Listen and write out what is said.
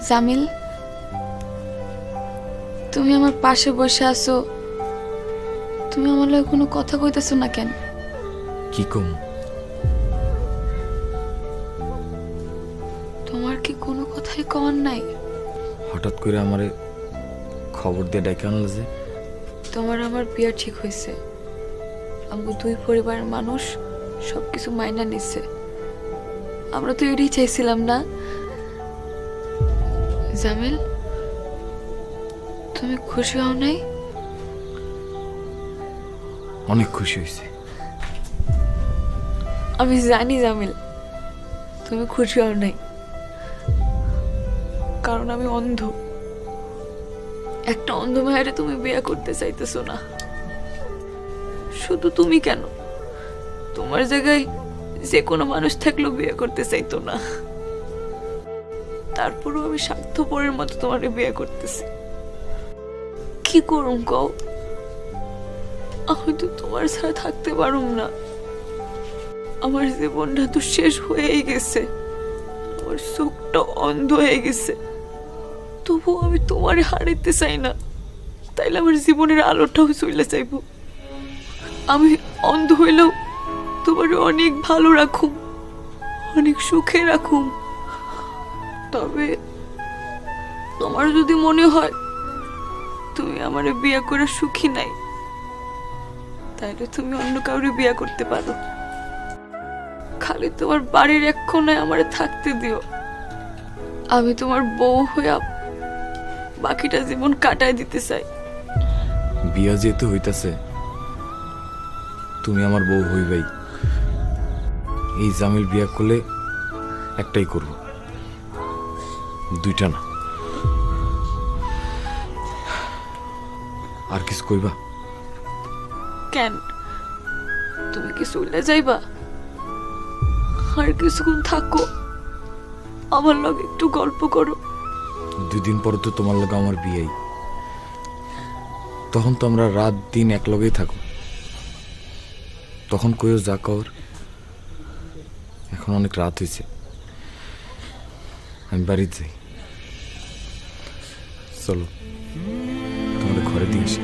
জামিল, তুমি আমার পাশে বসে আছো, তুমি আমার লগে কোনো কথা কইতেছো না কেন? কি কম? তোমার কি কোনো কথাই কওয়ার নাই? হঠাৎ করে আমারে খবর দিয়ে ডেকে আনলো যে? তোমার আমার বিয়ে ঠিক হয়েছে, আমরা দুই পরিবারের মানুষ সবকিছু মাইনা নিছে। আমরা তো এটাই চাইছিলাম না? জামিল, তুমি খুশি হও নাই? অনেক খুশি হয়েছে। আমি জানি জামিল, তুমি খুশি হও নাই, কারণ আমি অন্ধ। একটা অন্ধ মায়েরে তুমি বিয়ে করতে চাইতেছো না। শুধু তুমি কেন, তোমার জায়গায় যে কোনো মানুষ থাকলেও বিয়ে করতে চাইতো না। তারপরেও আমি স্বার্থপরের মতো তোমার বিয়ে করতেছি। কি করুম কও? আমি তো তোমার ছাড়া থাকতে পারুম না। আমার জীবনটা তো শেষ হয়েই গেছে, আমার চোখটা অন্ধ হয়ে গেছে, তবুও আমি তোমারে হারাইতে চাই না। তাইলে আমার জীবনের আলোটাও চলে যাইব। আমি অন্ধ হইলেও তোমার অনেক ভালো রাখুম, অনেক সুখে রাখুম। তবে তোমার যদি মনে হয় তুমি আমারে বিয়ে করে সুখী নাই, তাইলে তুমি অন্য কাউরে বিয়ে করতে পারো। খালি তোমার বাড়ির এক কোণায় আমারে থাকতে দিও। আমি তোমার বউ হইয়া বাকিটা জীবন কাটায় দিতে চাই। বিয়া যেহেতু হইতাছে, তুমি আমার বউ হইবাই। এই জামিল বিয়া করলে একটাই করব, দুইটা না। আর কিছু কইবা? কেন, তুমি কি চলে যাইবা? আর কিছুক্ষণ থাকো, আমার লগে একটু গল্প করো। 2 দিন পর তো তোমার লগে আমার বিয়েই, তখন তো আমরা রাত দিন এক লগেই থাকো। তখন কইও যা কর। এখন অনেক রাত হয়েছে, আমি বাড়িতে যাই। চলো, তোমাদের ঘরে দিয়ে আসি।